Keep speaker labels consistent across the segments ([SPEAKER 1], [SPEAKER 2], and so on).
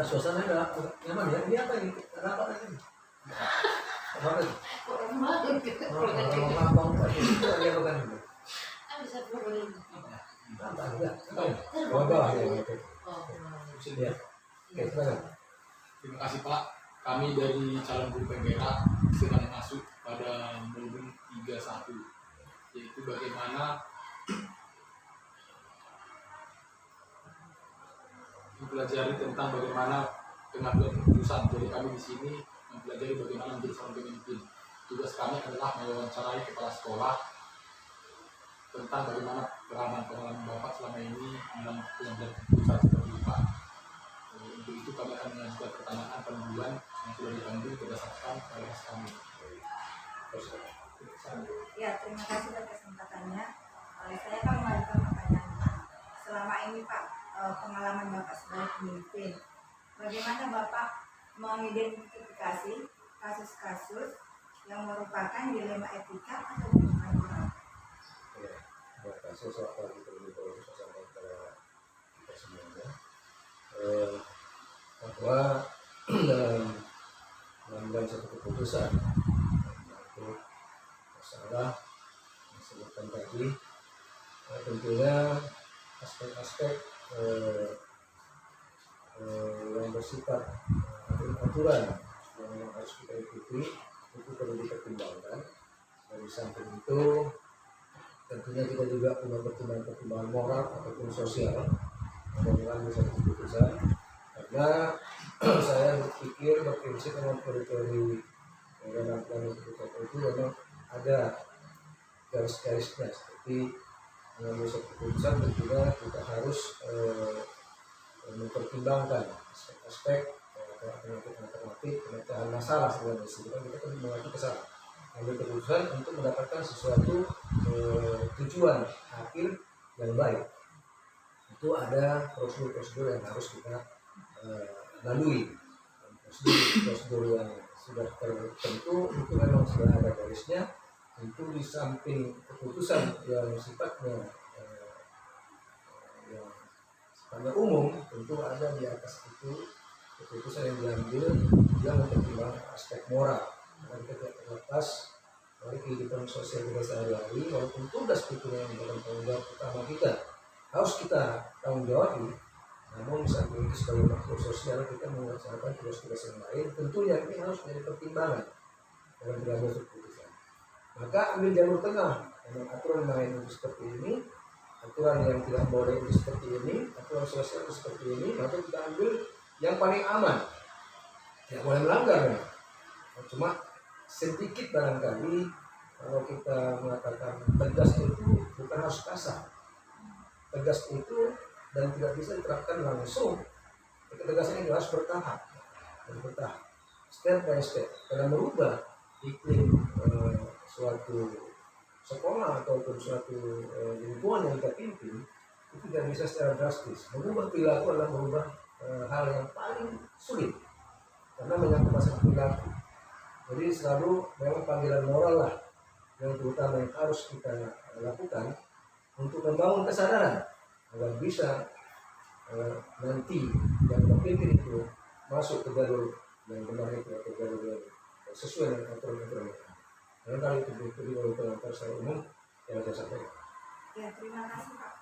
[SPEAKER 1] suasana nyaman ya. Ini apa ini? Kenapa ini? Apa ini? Ngomong itu aja bukan itu.
[SPEAKER 2] Bisa boleh.
[SPEAKER 1] Apa enggak? Bawah ya. Oke. Ya. Oke, silakan.
[SPEAKER 3] Terima kasih Pak. Kami dari calon guru PGK sedang masuk pada modul 31, yaitu bagaimana mempelajari tentang bagaimana pengambilan keputusan. Jadi kami di sini mempelajari bagaimana menjadi seorang pemimpin. Tugas kami adalah mewawancarai kepala sekolah tentang bagaimana pengalaman Bapak selama ini dalam pengambilan keputusan seperti itu Pak. Untuk itu kami akan mengajukan pertanyaan penunjuan yang sudah diambil berdasarkan kualitas kami.
[SPEAKER 4] Ya, terima kasih atas kesempatannya. Saya akan mengajukan pertanyaan Pak. Selama ini Pak, pengalaman Bapak sebagai pemimpin, bagaimana Bapak mengidentifikasi kasus-kasus yang merupakan dilema etika atau hubungan moral?
[SPEAKER 1] Ya, kasus apa kita lebih perlu sampaikan kepada kita semuanya. Bahwa dalam mengambil satu keputusan untuk masalah yang disebutkan tadi, tentunya aspek-aspek yang bersifat aturan yang harus kita ikuti itu perlu dipertimbangkan. Dari samping itu tentunya kita juga punya pertimbangan moral ataupun sosial mengambil satu keputusan, karena saya berprinsip dengan teori dalam keputusan itu memang ada garis-garisnya. Seperti mengambil satu keputusan tentunya kita harus mempertimbangkan aspek-aspek alternatif pemecahan masalah. Sebenarnya kita kan mengacu ke sana, ambil keputusan untuk mendapatkan sesuatu tujuan akhir yang baik. Itu ada prosedur-prosedur yang harus kita lalui. Prosedur yang sudah tertentu itu memang sudah ada garisnya. Tentu di samping keputusan yang sifatnya umum, tentu ada di atas itu keputusan yang diambil yang mempertimbangkan aspek moral. Dan kita terlepas dari kehidupan sosial kita sehari-hari, walaupun tugas itu yang bukan tanggung jawab utama kita harus kita tanggung jawabi, namun samping itu sebagai makhluk sosial kita melaksanakan tugas-tugas yang lain, tentunya ini harus menjadi pertimbangan dalam mengambil keputusan. Maka ambil jalur tengah, dengan aturan main itu seperti ini, aturan yang tidak boleh itu seperti ini, aturan sosial itu seperti ini, maka kita ambil yang paling aman, tidak boleh melanggar. Cuma sedikit barangkali kalau kita mengatakan tegas itu bukan harus kasar. Tegas itu dan tidak bisa diterapkan langsung. Ketegasan itu harus bertahap, step by step. Karena merubah iklim suatu sekolah ataupun suatu lingkungan yang kita pimpin itu tidak bisa secara drastis. Mengubah perilaku adalah merubah hal yang paling sulit karena menyangkut masalah perilaku. Jadi selalu memang panggilan moral lah yang terutama yang harus kita lakukan untuk membangun kesadaran agar bisa nanti yang terpilih itu masuk ke jalur yang benar itu atau jalur yang sesuai dengan aturan-aturan. Dan kali itu oleh pengantar secara umum yang saya sampaikan.
[SPEAKER 4] Ya, terima kasih Pak.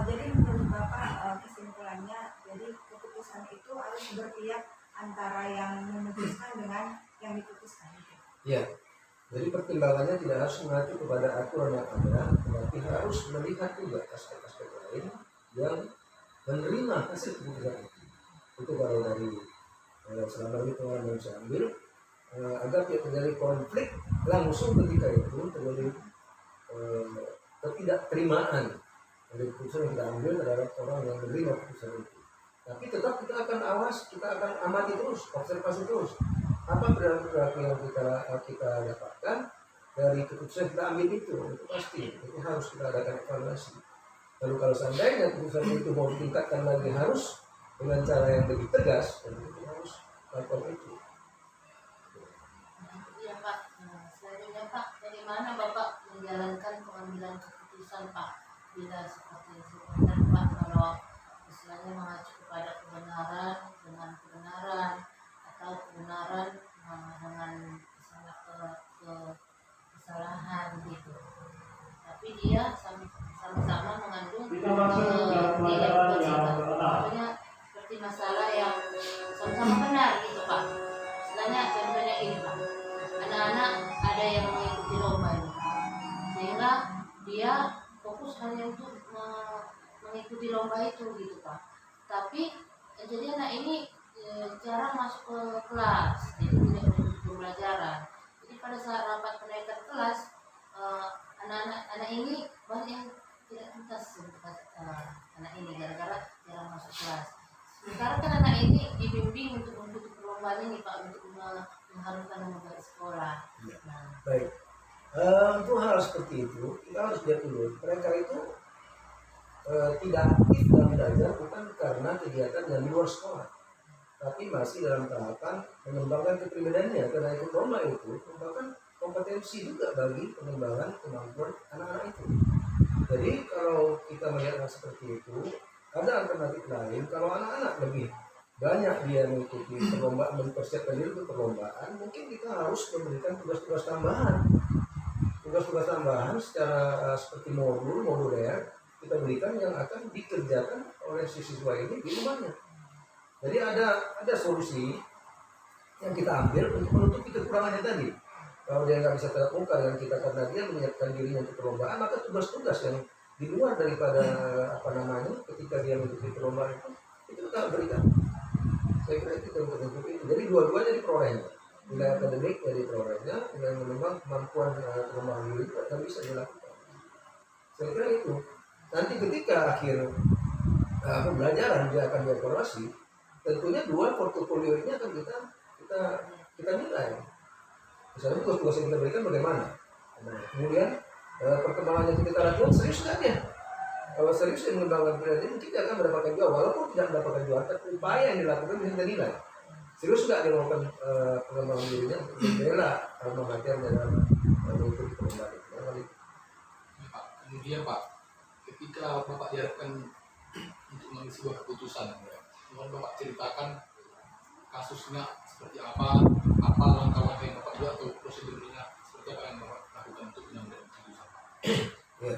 [SPEAKER 4] Jadi menurut Bapak kesimpulannya, jadi keputusan itu harus berpihak antara yang memutuskan dengan yang diputuskan.
[SPEAKER 1] Ya. Jadi pertimbangannya tidak harus mengacu kepada aturan yang ada, tetapi harus melihat juga aspek-aspek lain yang menerima hasil keputusan itu. Itu kalau dari selama ini pengalaman yang saya ambil, agar tidak terjadi konflik langsung ketika itu terjadi ketidakterimaan dari keputusan yang kita ambil terhadap orang yang menerima keputusan itu. Tapi tetap kita akan awas, kita akan amati terus, observasi terus. Apa perilaku yang kita dapatkan dari keputusan kita ambil itu pasti itu harus kita adakan evaluasi. Lalu kalau seandainya keputusan itu mau ditingkatkan lagi harus dengan cara yang lebih tegas, dan kita harus lakukan itu.
[SPEAKER 2] Iya Pak. Selanjutnya Pak, bagaimana Bapak menjalankan pengambilan keputusan Pak bila seperti yang sebutkan Pak, kalau istilahnya mengacu kepada kebenaran dengan kebenaran kebenaran dengan salah ke kesalahan gitu. Tapi dia sama-sama mengandung
[SPEAKER 5] Kita masuk ke
[SPEAKER 2] nilai
[SPEAKER 5] pelajaran yang
[SPEAKER 2] kebajikan.
[SPEAKER 5] ke-6.
[SPEAKER 2] Maksudnya seperti masalah yang sama-sama benar gitu Pak. Istilahnya contohnya ini Pak, anak-anak ada yang mengikuti lomba ini, sehingga dia fokus hanya untuk mengikuti lomba itu gitu Pak. Tapi jadi anak ini jarang masuk ke kelas, jadi tidak mengikuti pembelajaran. Jadi pada saat rapat kenaikan kelas, anak ini banyak yang tidak tuntas untuk anak ini gara-gara jarang masuk kelas. Sekarang kan anak ini dibimbing untuk mengikuti perlombaan ini Pak, untuk mengharumkan nama baik sekolah. Nah,
[SPEAKER 1] Baik. Untuk hal seperti itu kita harus lihat dulu mereka itu tidak aktif dalam belajar bukan karena kegiatan yang di luar sekolah, tapi masih dalam tahapan mengembangkan kepribadiannya. Karena ikut lomba itu merupakan kompetensi juga bagi pengembangan kemampuan anak-anak itu. Jadi kalau kita melihat hal seperti itu, ada alternatif lain. Kalau anak-anak lebih banyak dia mengikuti perlombaan, mempersiapkan diri untuk perlombaan, mungkin kita harus memberikan tugas-tugas tambahan. Tugas-tugas tambahan secara seperti moduler kita berikan yang akan dikerjakan oleh si siswa ini di rumahnya. Jadi ada solusi yang kita ambil untuk menutupi kekurangannya tadi. Kalau dia nggak bisa tatap muka dengan kita karena dia menyiapkan dirinya untuk perlombaan, maka tugas-tugas yang di luar daripada ketika dia mengikuti perlombaan itu kita berikan. Saya kira itu untuk itu. Jadi dua-duanya diperolehnya. Nilai akademik dari perolehnya, yang memang kemampuan pengembangan diri itu akan bisa dilakukan. Saya kira itu. Nanti ketika akhir pembelajaran dia akan dievaluasi, tentunya dua portofolio ini akan kita nilai. Misalnya tugas-tugas yang kita berikan bagaimana. Kemudian perkembangannya kita lakukan serius nggak dia? Kalau serius yang mengembangkan diri mungkin dia akan mendapatkan juara, walaupun tidak mendapatkan juara, tapi upaya yang dilakukan bisa kita nilai. Serius nggak dia melakukan pengembangan dirinya untuk membela alma maternya dalam mengikuti perlombaan itu.
[SPEAKER 3] Pak, kemudian Pak, ketika Bapak diharapkan untuk mengambil sebuah keputusan, mohon Bapak ceritakan kasusnya seperti apa langkah-langkah yang Bapak buat atau prosedurnya seperti apa yang Bapak lakukan untuk mengambil keputusan.
[SPEAKER 1] Ya.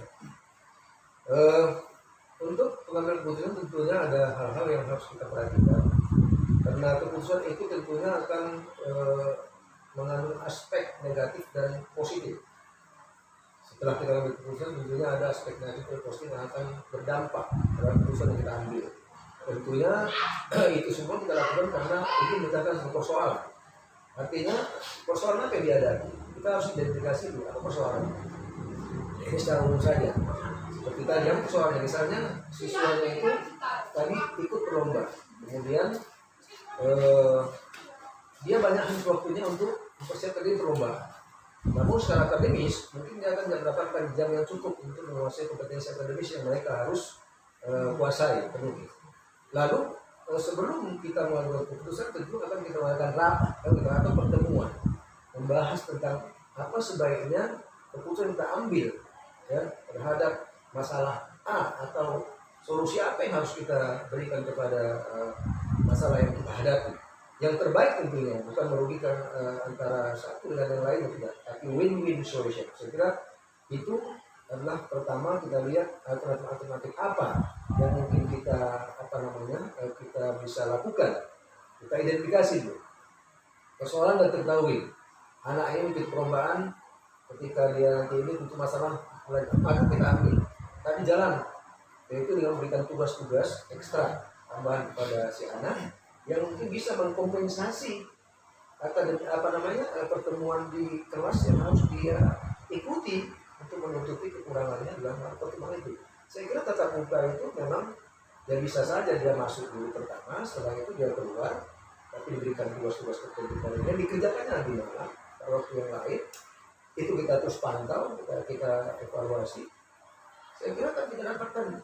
[SPEAKER 1] Untuk pengambilan keputusan tentunya ada hal-hal yang harus kita perhatikan, karena keputusan itu tentunya akan mengandung aspek negatif dan positif. Setelah kita ambil keputusan, tentunya ada aspek negatif dan positif yang akan berdampak terhadap keputusan yang kita ambil. Tentunya itu semua kita lakukan karena ini menciptakan sebuah persoalan. Artinya persoalan apa yang dihadapi? Kita harus identifikasi dulu apa persoalannya. Ini secara umum saja. Seperti tadi yang persoalannya, misalnya siswanya itu tadi ikut berlomba, kemudian dia banyak habis waktunya untuk mempersiapkan diri perlombaan. Namun secara akademis mungkin dia akan tidak mendapatkan jam yang cukup untuk menguasai kompetensi akademis yang mereka harus kuasai penuh. Lalu sebelum kita mengambil keputusan tentu akan kita melakukan rapat atau pertemuan membahas tentang apa sebaiknya keputusan kita ambil ya, terhadap masalah A atau solusi apa yang harus kita berikan kepada masalah yang kita hadapi. Yang terbaik tentunya bukan merugikan antara satu dengan yang lain tidak, tapi win-win solution. Saya kira itu adalah pertama kita lihat alternatif apa yang mungkin kita kita bisa lakukan. Kita identifikasi dulu persoalan dan ketahui anak ini ikut perlombaan ketika dia nanti ini untuk masalah maka kita ambil tadi jalan, yaitu dengan memberikan tugas-tugas ekstra tambahan kepada si anak yang mungkin bisa mengkompensasi pertemuan di kelas yang harus dia ikuti untuk menutupi kekurangannya dalam pertemuan itu. Saya kira tatap muka itu memang ya bisa saja dia masuk dulu pertama, setelah itu dia keluar, tapi diberikan tugas-tugas tertentu yang dikerjakannya di mana waktu yang lain itu kita terus pantau, kita evaluasi. Saya kira kan kita dapatkan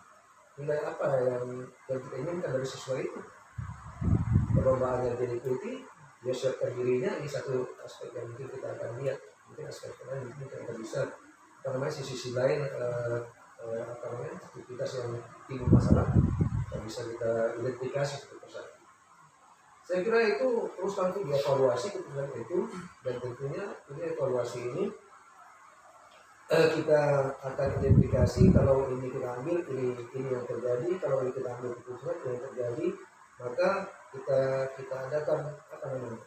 [SPEAKER 1] nilai apa yang kita inginkan dari siswa itu. Perlombaan yang dia ikuti, dia siapkan dirinya, ini satu aspek yang mungkin kita akan lihat. Mungkin aspek lain mungkin kita bisa sisi lain aktivitas yang timbul masalah yang bisa kita identifikasi satu persatu. Saya kira itu terus nanti dievaluasi keputusan itu, dan tentunya ini evaluasi ini kita akan identifikasi kalau ini kita ambil ini yang terjadi, kalau ini kita ambil keputusan ini yang terjadi, maka kita adakan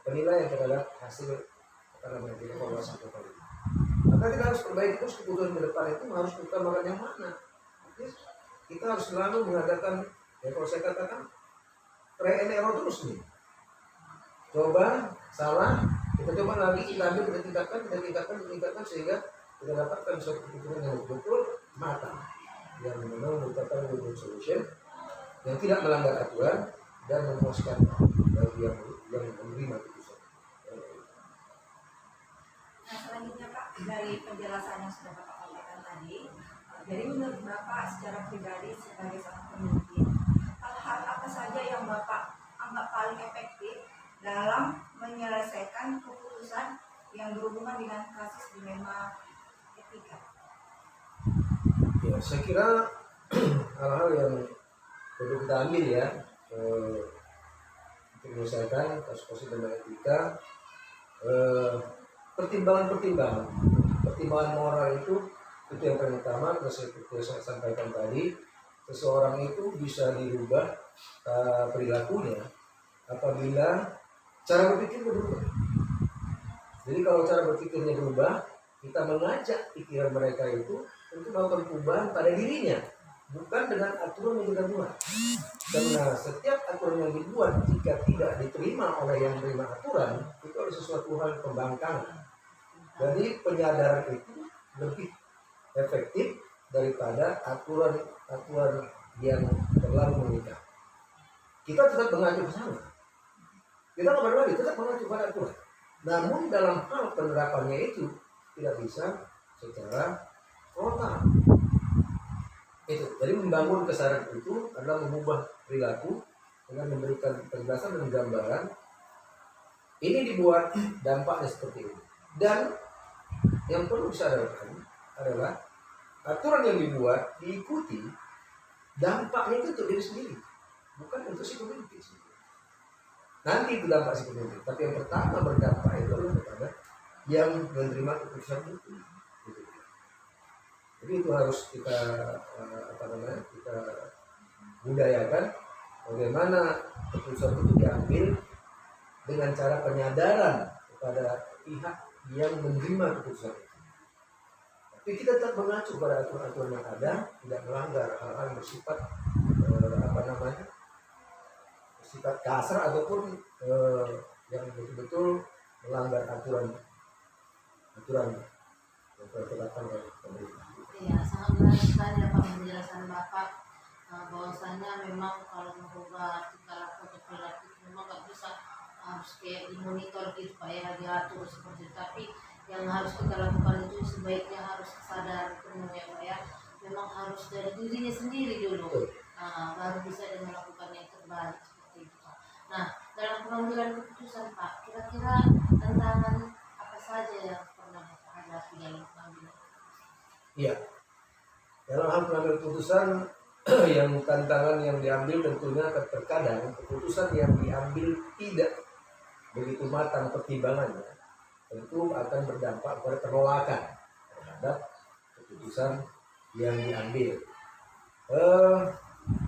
[SPEAKER 1] penilaian terhadap hasil evaluasi kembali. Maka kita harus perbaiki terus keputusan ke depan itu harus kita makan yang mana. Kita harus selalu mengadakan, ya kalau saya katakan try and error terus nih. Coba, salah, kita coba lagi, kita ambil, kita tingkatkan sehingga kita dapatkan suatu keputusan yang betul matang, yang memang merupakan win-win solution, yang tidak melanggar aturan dan memuaskan bagi yang menerima keputusan.
[SPEAKER 4] Nah selanjutnya Pak, dari penjelasan yang sudah Bapak sampaikan tadi, jadi menurut Bapak secara pribadi sebagai seorang pemimpin, hal-hal apa saja yang Bapak anggap paling efektif dalam menyelesaikan keputusan yang berhubungan dengan kasus dilema etika?
[SPEAKER 1] Ya, saya kira hal-hal yang perlu kita ambil ya untuk menyelesaikan kasus-kasus dilema etika, pertimbangan moral itu yang paling utama. Seperti saya sampaikan tadi, seseorang itu bisa dirubah perilakunya apabila cara berpikirnya berubah. Jadi kalau cara berpikirnya berubah, kita mengajak pikiran mereka itu untuk melakukan perubahan pada dirinya, bukan dengan aturan yang kita buat. Karena setiap aturan yang dibuat jika tidak diterima oleh yang menerima aturan, itu adalah sesuatu hal pembangkangan. Jadi penyadaran itu lebih efektif daripada aturan yang terlalu mengikat. Kita tetap mengacu ke sana. Kita kembali lagi tetap mengacu pada aturan. Namun dalam hal penerapannya itu tidak bisa secara frontal. Itu. Jadi membangun kesadaran itu adalah mengubah perilaku dengan memberikan penjelasan dan gambaran. Ini dibuat dampaknya seperti ini. Dan yang perlu disadarkan adalah aturan yang dibuat diikuti, dampaknya itu untuk diri sendiri, bukan untuk si pemimpin sendiri. Nanti itu dampak si pemimpin, tapi yang pertama berdampak itu adalah kepada yang menerima keputusan itu. Gitu. Jadi itu harus kita kita budayakan bagaimana keputusan itu diambil dengan cara penyadaran kepada pihak yang menerima keputusan itu. Tapi kita tetap mengacu pada aturan-aturan yang ada, tidak melanggar hal-hal yang bersifat bersifat kasar ataupun yang betul-betul melanggar aturan yang telah ditetapkan oleh pemerintah.
[SPEAKER 2] Iya, sangat menarik sekali Bapak penjelasan Bapak bahwasanya memang kalau merubah tingkah laku atau perilaku memang nggak bisa harus kayak dimonitor gitu Pak ya, diatur seperti itu. Tapi yang harus kita lakukan itu sebaiknya harus kesadaran penuh ya Pak ya. Memang harus dari dirinya sendiri dulu, baru bisa dengan melakukan yang terbaik seperti itu Pak. Nah, dalam pengambilan keputusan Pak, kira-kira tantangan apa saja yang pernah Bapak hadapi dalam pengambilan?
[SPEAKER 1] Iya, dalam hal pengambilan keputusan yang tantangan yang diambil tentunya terkadang keputusan yang diambil tidak begitu matang pertimbangannya, tentu akan berdampak pada penolakan terhadap keputusan yang diambil.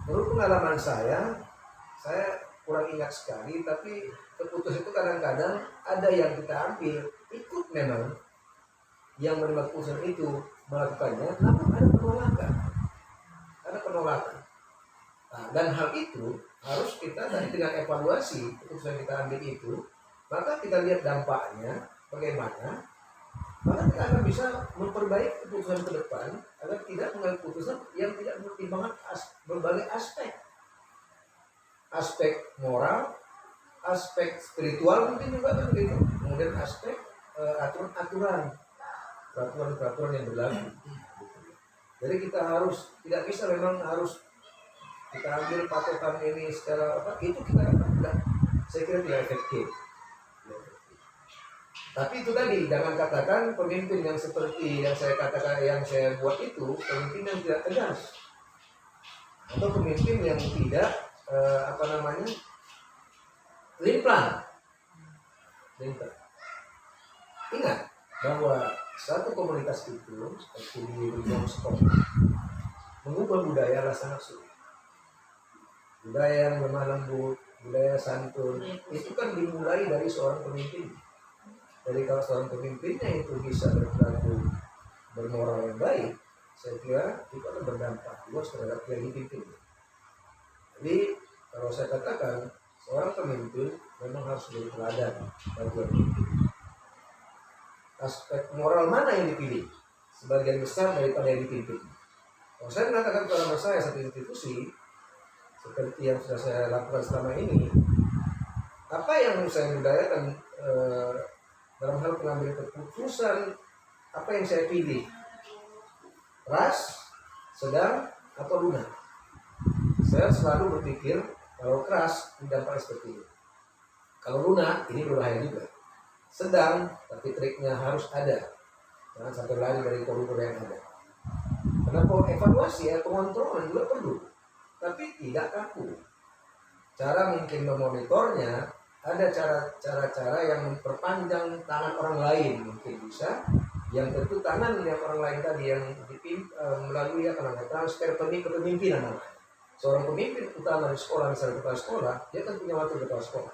[SPEAKER 1] Menurut pengalaman saya kurang ingat sekali, tapi keputusan itu kadang-kadang ada yang kita ambil ikut memang yang menerima keputusan itu melakukannya, namun ada penolakan. Nah, dan hal itu harus kita dengan evaluasi keputusan yang kita ambil itu, maka kita lihat dampaknya bagaimana, maka kita akan bisa memperbaiki keputusan ke depan agar tidak mengambil keputusan yang tidak mempertimbangkan berbagai aspek moral, aspek spiritual mungkin juga kan begitu, kemudian aspek peraturan yang berlaku. Jadi kita harus tidak bisa memang harus kita ambil patokan ini secara itu kita tidak, saya kira tidak efektif. Tapi itu tadi, jangan katakan pemimpin yang seperti yang saya katakan, yang saya buat itu pemimpin yang tidak tegas atau pemimpin yang tidak Limplan. Ingat bahwa satu komunitas itu seperti di Johnstown mengubah budaya adalah sangat sulit. Budaya yang lemah lembut, budaya santun, itu kan dimulai dari seorang pemimpin. Jadi kalau seorang pemimpinnya itu bisa berperilaku bermoral yang baik, saya kira itu akan berdampak luas terhadap yang dipimpin. Jadi kalau saya katakan seorang pemimpin memang harus jadi teladan bagi yang dipimpin. Aspek moral mana yang dipilih? Sebagian besar daripada yang dipimpin. Kalau saya mengatakan kepada saya satu institusi seperti yang sudah saya lakukan selama ini, apa yang saya budayakan dalam hal pengambilan keputusan, apa yang saya pilih, keras, sedang, atau lunak. Saya selalu berpikir kalau keras dampaknya seperti ini, kalau lunak ini berbahaya juga. Sedang, tapi triknya harus ada, jangan sampai lari dari koridor yang ada. Kenapa evaluasi ya, pengontrolan juga perlu, tapi tidak kaku. Cara mungkin memonitornya, ada cara-cara yang memperpanjang tangan orang lain mungkin bisa, yang tentu tangan yang orang lain tadi yang melalui transfer kepemimpinan namanya. Seorang pemimpin utama di sekolah, misalnya kepala sekolah, dia kan punya wakil kepala sekolah.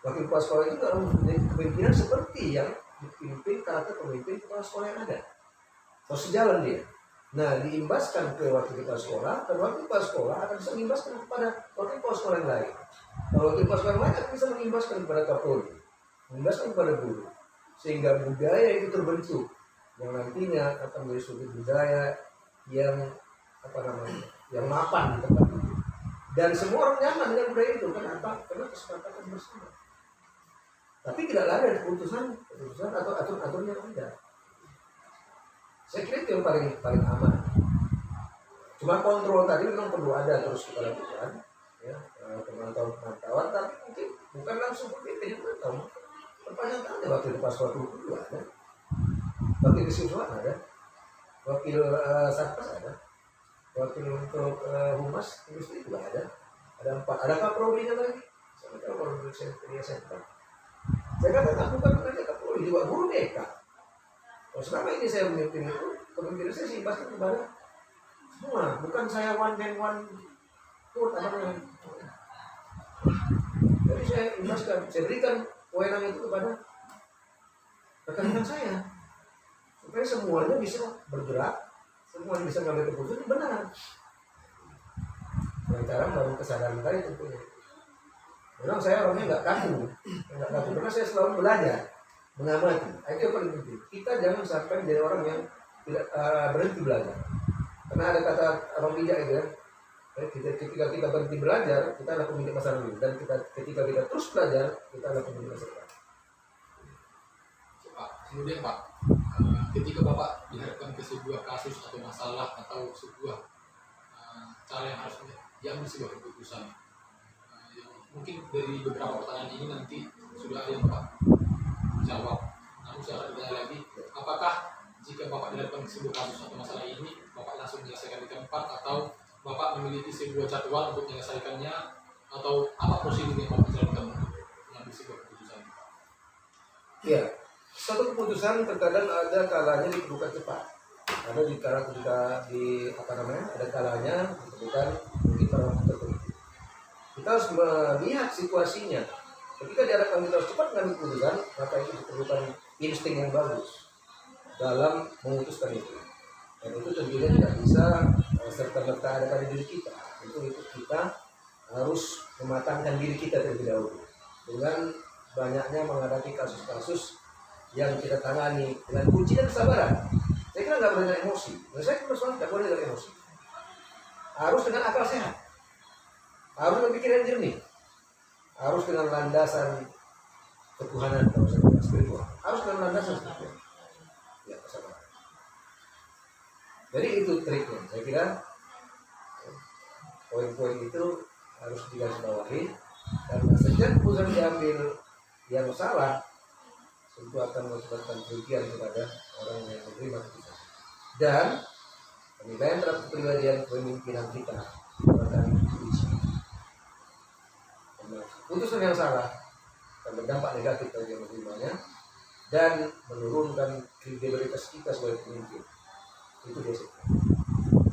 [SPEAKER 1] Wakil kepala sekolah itu dalam kepemimpinan seperti yang dipimpin karakter pemimpin kepala sekolah yang ada. Harus sejalan dia. Nah, diimbaskan ke wakil kepala sekolah, dan wakil kepala sekolah akan bisa mengimbaskan kepada wakil kepala sekolah yang lain. Kalau wakil kepala sekolah yang lain akan bisa mengimbaskan kepada Kapolri, mengimbaskan kepada guru, sehingga budaya itu terbentuk yang nantinya akan menjadi suatu budaya yang yang mapan di tempat itu. Dan semua orang nyaman dengan budaya itu. Kenapa? Karena kesepakatan bersama. Tapi tidak lari dari keputusan atau aturan yang ada. Saya kira itu yang paling aman. Cuma kontrol tadi memang perlu ada terus kita lakukan, ya, pemantauan, tapi mungkin bukan langsung pemimpin yang memantau. Perpanjang tangan wakil kepala sekolah juga ada, wakil kesiswaan ada, wakil satgas ada, wakil untuk humas industri juga ada 4, ada kaprodinya lagi. Saya tahu kalau menurut saya katakan bukan hanya kaprodi, juga guru BK. Kalau selama ini saya memimpin itu, kepemimpinan saya seimbaskan kepada semua, bukan saya one man one vote jadi saya imbaskan, saya berikan wewenang itu kepada rekan-rekan saya supaya semuanya bisa bergerak, semuanya bisa mengambil keputusan benar. Dengan cara membangun kesadaran tadi tentunya. Memang saya orangnya nggak kaku, karena saya selalu belajar, mengamati. Itu yang paling penting. Kita jangan sampai menjadi orang yang tidak berhenti belajar. Karena ada kata orang bijak itu ya, ketika kita berhenti belajar, kita adalah pemilik masa lalu. Dan ketika kita terus belajar, kita adalah pemilik masa depan.
[SPEAKER 3] Pak, kemudian Pak, ketika Bapak dihadapkan ke sebuah kasus atau masalah atau sebuah cara yang harus diambil sebuah keputusan, mungkin dari beberapa pertanyaan ini nanti sudah ada yang Bapak jawab. Namun saya akan bertanya lagi, apakah jika Bapak dihadapkan ke sebuah kasus atau masalah ini, Bapak langsung menyelesaikan di tempat, atau Bapak memiliki sebuah jadwal untuk menyelesaikannya, atau apa prosedur yang Bapak jalankan untuk mengambil sebuah keputusan?
[SPEAKER 1] Ya, satu keputusan terkadang ada kalanya diperlukan cepat. Ada di ketika ada kalanya diperlukan mungkin pada waktu tertentu. Kita harus melihat situasinya. Ketika diharapkan kita harus cepat mengambil keputusan, maka itu diperlukan insting yang bagus dalam memutuskan itu. Dan itu tentunya tidak bisa serta-merta ada pada diri kita. Itu kita harus mematangkan diri kita terlebih dahulu dengan banyaknya menghadapi kasus-kasus yang kita tangani dengan kunci dan kesabaran. Saya kira nggak boleh dengan emosi. Saya kira soal nggak boleh dengan emosi. Harus dengan akal sehat. Harus dengan pikiran jernih. Harus dengan landasan ketuhanan atau spiritual. Harus dengan landasan spiritual. Ya, kesabaran. Jadi itu triknya. Saya kira poin-poin itu harus digarisbawahi. Dan sejak keputusan diambil yang salah, tentu akan mengakibatkan kerugian kepada orang yang menerima keputusan. Dan penilaian terhadap kepribadian pemimpinan kita akan diuji. Keputusan yang salah akan berdampak negatif bagi yang menerimanya dan menurunkan kredibilitas kita sebagai pemimpin. Itu dia sih.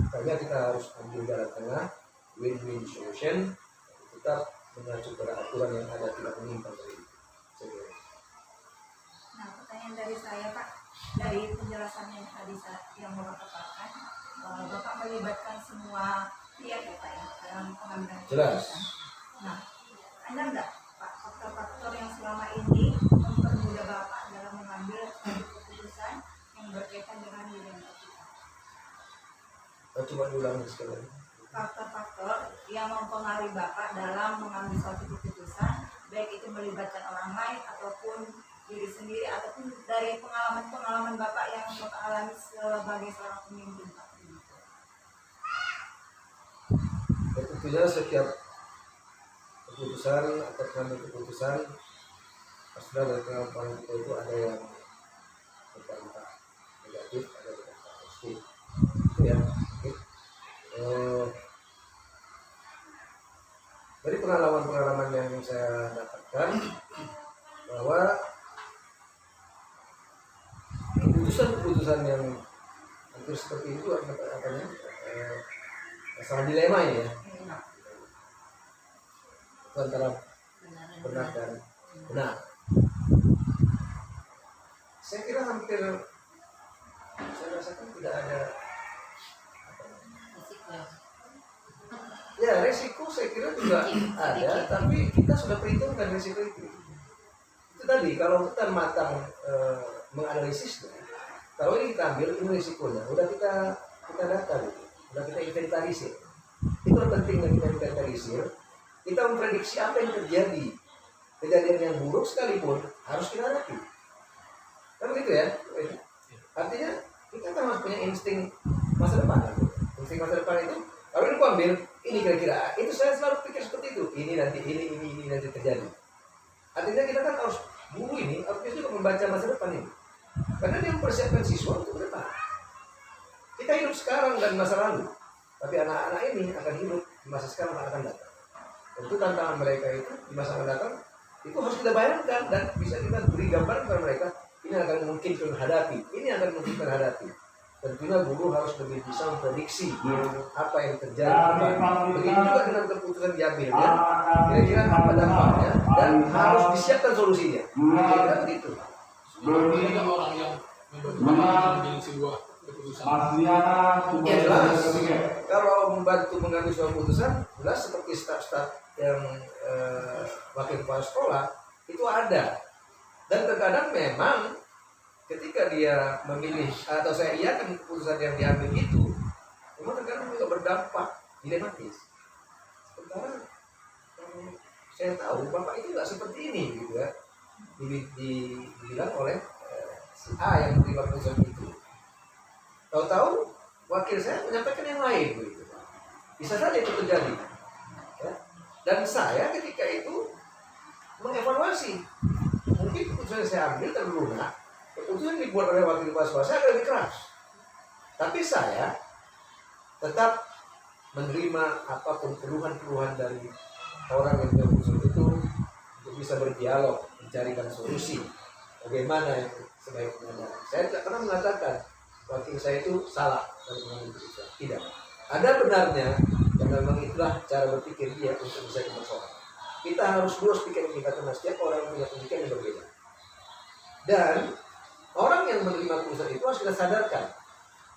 [SPEAKER 1] Makanya kita harus ambil jalan tengah, win-win solution, tetap mengacu pada aturan yang ada, tidak menyimpang dari itu.
[SPEAKER 4] Nah, pertanyaan dari saya Pak, dari penjelasan yang tadi yang Bapak katakan, Bapak melibatkan semua pihak ya Pak ya dalam pengambilan
[SPEAKER 1] Jelas.
[SPEAKER 4] keputusan. Nah, ada nggak Pak faktor-faktor yang selama ini mempermudah Bapak dalam mengambil suatu keputusan yang berkaitan dengan identitas kita?
[SPEAKER 1] Coba diulangi sekali lagi.
[SPEAKER 4] Faktor-faktor yang mempengaruhi Bapak dalam mengambil suatu keputusan, baik itu melibatkan orang lain ataupun diri sendiri ataupun dari pengalaman-pengalaman Bapak yang Bapak alami sebagai seorang pemimpin Pak.
[SPEAKER 1] Tentunya setiap keputusan atau pengambil keputusan pasti dari pengalaman kita itu ada yang berdampak negatif, ada yang berdampak positif. Itu ya. Dari pengalaman-pengalaman yang saya dapatkan bahwa keputusan-keputusan yang hampir seperti itu masalah dilema ini ya, itu antara benar dan benar. Saya kira hampir saya rasakan tidak ada ya resiko, saya kira juga ada, tapi kita sudah perhitungkan resiko itu. Itu tadi kalau kita matang menganalisisnya, kalau ini kita ambil ini risikonya, udah kita data gitu, udah kita inventarisir. Itu yang penting yang kita inventarisir. Kita memprediksi apa yang terjadi, kejadian yang buruk sekalipun harus kita hadapi. Kan begitu ya? Artinya kita kan harus punya insting masa depan. Insting masa depan itu kalau ini aku ambil ini kira-kira, itu saya selalu pikir seperti itu. Ini nanti ini nanti terjadi. Artinya kita kan harus guru ini harus juga membaca masa depan ini. Karena dia mempersiapkan siswa untuk ke depan. Kita hidup sekarang dan masa lalu, tapi anak-anak ini akan hidup di masa sekarang dan akan datang. Tentu tantangan mereka itu di masa akan datang itu harus kita bayangkan dan bisa kita beri gambaran kepada mereka. Ini akan mungkin terhadapi, ini akan mungkin terhadapi. Tentunya guru harus lebih bisa memprediksi apa yang terjadi. Begitu juga dengan keputusan diambilnya, kira-kira apa dampaknya dan harus disiapkan solusinya. Kira-kira begitu.
[SPEAKER 3] Ada orang yang mengambil sebuah keputusan.
[SPEAKER 1] Ya jelas. Kalau membantu mengambil sebuah keputusan, jelas seperti staf-staf yang wakil kepala sekolah itu ada. Dan terkadang memang ketika dia memilih atau saya iakan keputusan yang diambil itu, memang terkadang juga berdampak dilematis. Sementara saya tahu bapak itu nggak seperti ini gitu ya, dibilang oleh si A yang menerima keputusan itu. Tahu-tahu wakil saya menyampaikan yang lain begitu. Bisa saja itu terjadi. Ya. Dan saya ketika itu mengevaluasi, mungkin keputusan yang saya ambil terlalu lunak. Keputusan dibuat oleh wakil kepala sekolah saya lebih keras, tapi saya tetap menerima apapun keluhan-keluhan dari orang yang keputusan itu untuk bisa berdialog, mencarikan solusi bagaimana yang sebaiknya. Saya tidak pernah mengatakan wakil saya itu salah dalam mengambil keputusan, tidak. Ada benarnya dan memang itulah cara berpikir dia untuk bisa bersoal. Kita harus lurus pikiran kita karena setiap orang punya pemikiran yang berbeda. Dan orang yang menerima keputusan itu harus kita sadarkan.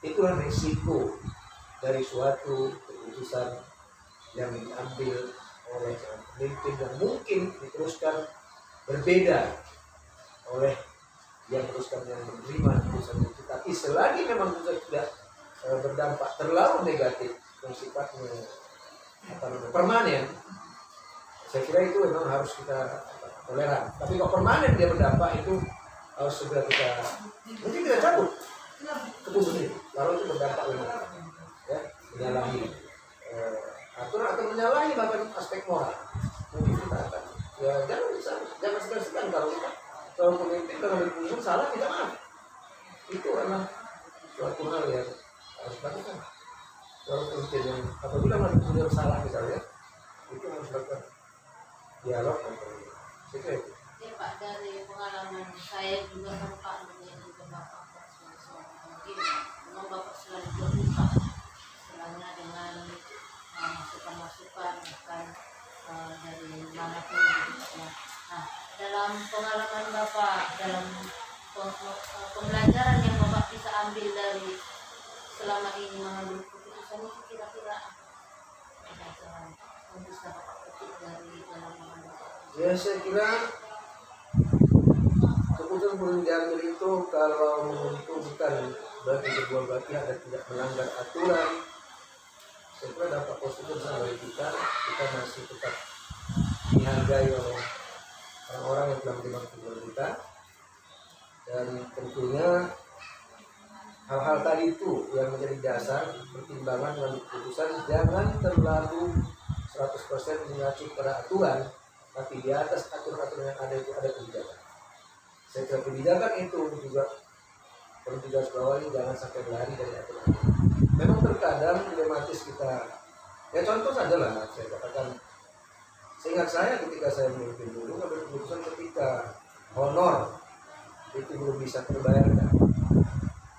[SPEAKER 1] Itulah risiko dari suatu keputusan yang diambil oleh pemimpin yang mungkin diteruskan berbeda oleh yang teruskan yang menerima keputusan itu. Tapi selagi memang keputusan tidak berdampak terlalu negatif yang sifatnya permanen, saya kira itu memang harus kita toleran. Tapi kalau permanen dia berdampak itu harus segera mungkin kita cabut keputusan itu kalau itu berdampak memang ya, menyalahi aturan atau menyalahi bahkan aspek moral. Mungkin kita akan ya jangan segan-segan kalau pemimpin mengambil keputusan salah kita maaf. Itu adalah suatu hal yang harus dilakukan. Kalau pemimpin yang apabila mengambil keputusan salah misalnya, itu harus dilakukan dialog dan komunikasi. Itu
[SPEAKER 2] Ya Pak, dari pengalaman saya juga kan Pak, melihat juga Bapak mungkin memang Bapak selalu terbuka istilahnya dengan masukan-masukan bahkan dari manapun gitu ya. Nah, dalam pengalaman Bapak, dalam pembelajaran yang Bapak bisa ambil dari selama ini mengambil keputusan itu kira-kira apa pelajaran yang bisa Bapak petik dari dalam mengambil keputusan?
[SPEAKER 1] Ya saya kira keputusan yang diambil itu kalau menguntungkan bagi kedua belah pihak dan tidak melanggar aturan, saya kira dampak positif bagi kita masih tetap dihargai oleh orang-orang yang telah menerima keputusan kita, dan tentunya hal-hal tadi itu yang menjadi dasar pertimbangan dalam keputusan jangan terlalu 100% mengacu pada aturan, tapi di atas aturan-aturan yang ada itu ada kebijakan. Saya kira kebijakan itu juga perlu digarisbawahi, jangan sampai lari dari aturan. Memang terkadang dilematis kita. Ya contoh saja lah, saya katakan, seingat saya ketika saya memimpin dulu, ada keputusan ketika honor itu belum bisa terbayarkan.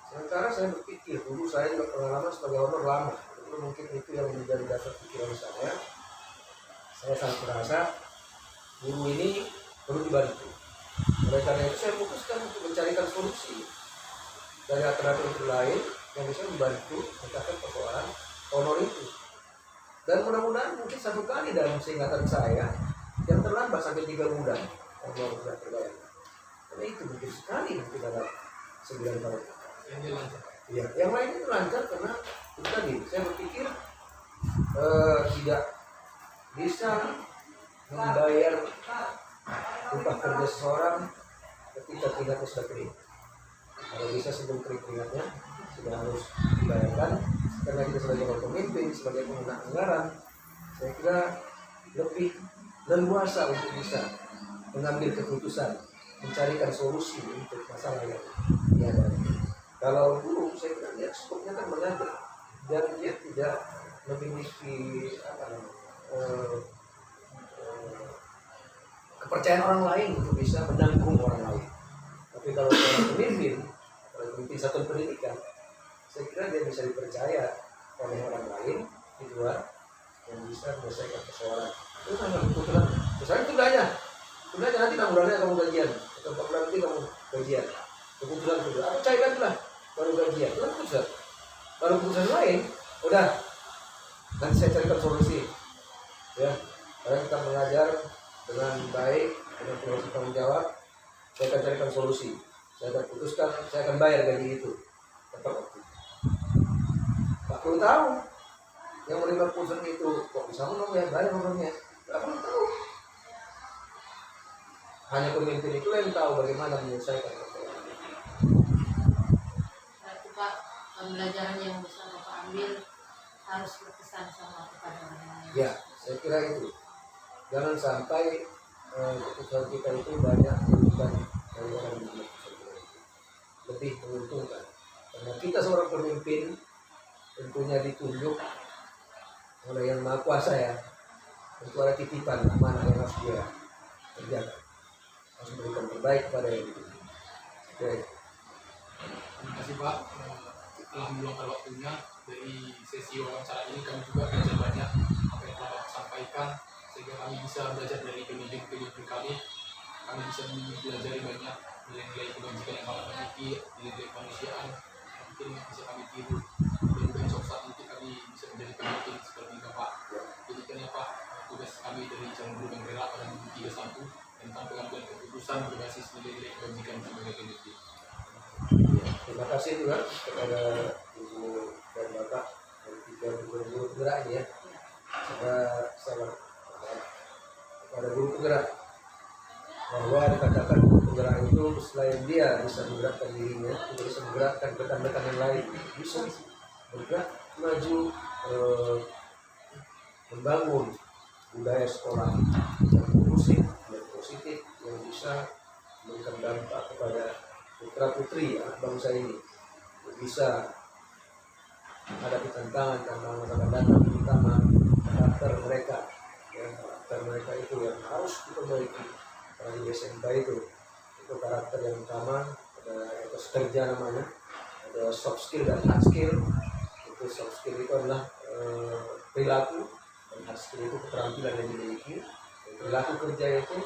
[SPEAKER 1] Sementara saya berpikir, dulu saya juga pengalaman sebagai honor lama, itu mungkin itu yang menjadi dasar pikiran saya. Saya sangat merasa guru ini perlu dibantu. Oleh karena itu saya putuskan untuk mencarikan solusi dari alternatif lain yang bisa membantu mencapai persoalan honor itu. Dan mudah-mudahan mungkin satu kali dalam seingatan saya yang terlambat sampai 3 bulan honor sudah terbayar. Karena itu mungkin sekali mungkin dalam 9 tahun.
[SPEAKER 3] Yang lancar.
[SPEAKER 1] Ya, yang lain itu lancar karena itu tadi saya berpikir tidak bisa membayar upah kerja seseorang ketika keringatnya sudah kering. Kalau bisa sebelum keringatnya sudah harus dibayarkan, karena kita sebagai pemimpin, sebagai pengguna anggaran, saya kira lebih leluasa untuk bisa mengambil keputusan, mencarikan solusi untuk masalah yang dihadapi. Kalau guru, saya kira dia skopnya kan mengajar, dan dia tidak memiliki kepercayaan orang lain untuk bisa menanggung orang lain. Tapi kalau seorang pemimpin satuan pendidikan, saya kira dia bisa dipercaya oleh orang lain di luar yang bisa menyelesaikan persoalan. Itu kan kebetulan, misalnya tundanya nanti 6 bulannya kamu gajian, atau 4 bulan nanti kamu gajian. Kebetulan itu, aku cairkan lah baru gajian, itu keputusan. Baru keputusan lain, udah nanti saya carikan solusi. Ya, karena kita mengajar dengan baik, dengan penuh tanggung jawab, saya akan carikan solusi. Saya akan putuskan, saya akan bayar gaji itu tepat waktu. Tak perlu tahu yang menerima keputusan itu kok bisa menang ya, bayar honornya. Tak perlu tahu. Hanya pemimpin itu yang tahu bagaimana menyelesaikan persoalan.
[SPEAKER 2] Berarti Pak, pembelajaran yang bisa Bapak ambil harus berkesan sama kepada orang lain.
[SPEAKER 1] Ya, saya kira itu. Jangan sampai keputusan kita itu banyak merugikan dari orang lain. Lebih menguntungkan. Karena kita seorang pemimpin tentunya ditunjuk oleh Yang Maha Kuasa ya. Tentu ada titipan amanah yang harus dia kerjakan. Harus memberikan terbaik kepada yang ditunjuk. Oke.
[SPEAKER 3] Terima kasih Pak, telah meluangkan waktunya. Dari sesi wawancara ini kami juga belajar banyak apa yang telah Bapak sampaikan, sehingga kami bisa belajar dari pemimpin kami. Kami bisa belajar banyak nilai-nilai kebajikan yang Bapak miliki, nilai-nilai kemanusiaan yang mungkin bisa kami tiru. Dan juga suatu saat nanti kami bisa menjadi pemimpin seperti Bapak. Jadikan ya Pak, tugas kami dari Calon Guru Penggerak pada 31 tentang pengambilan keputusan berbasis nilai-nilai kebajikan sebagai pemimpin.
[SPEAKER 1] Terima kasih juga kepada Ibu dan Bapak dari 3 guru penggerak ini ya. Salam kepada guru penggerak bahwa dikatakan guru penggerak itu selain dia bisa menggerakkan dirinya, juga bisa menggerakkan rekan-rekan yang lain, bisa bergerak maju membangun budaya sekolah yang kondusif, yang positif, yang bisa memberikan dampak kepada putra putri anak bangsa ini bisa menghadapi tantangan masa akan datang, terutama karakter mereka. Ya, karakter mereka itu yang harus diperbaiki apalagi di SMK itu karakter yang utama, ada etos kerja namanya, ada soft skill dan hard skill. Itu soft skill itu adalah perilaku, dan hard skill itu keterampilan yang dimiliki. Dan perilaku kerja itu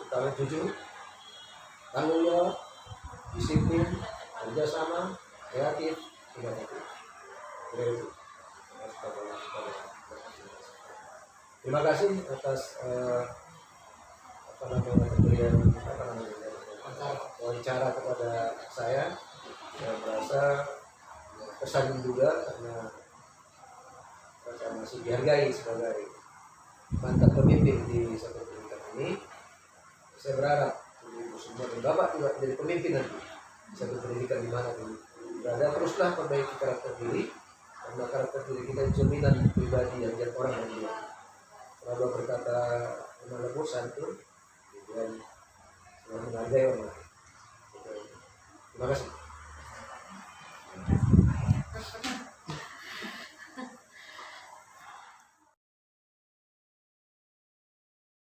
[SPEAKER 1] utama jujur, tanggung jawab, disiplin, kerjasama, kreatif, inovatif. Itu. Terima kasih atas pemberian wawancara kepada saya. Saya merasa kesan juga karena saya masih dihargai sebagai mantan pemimpin di satu pendidikan ini. Saya berharap ibu semua dan bapak juga menjadi pemimpin nanti di satu pendidikan di mana pun berada. Teruslah perbaiki karakter diri, karena karakter diri kita jaminan pribadi yang jadi orang yang dia. Selalu berkata lemah lembut santun dan selalu menghargai orang lain. Terima kasih.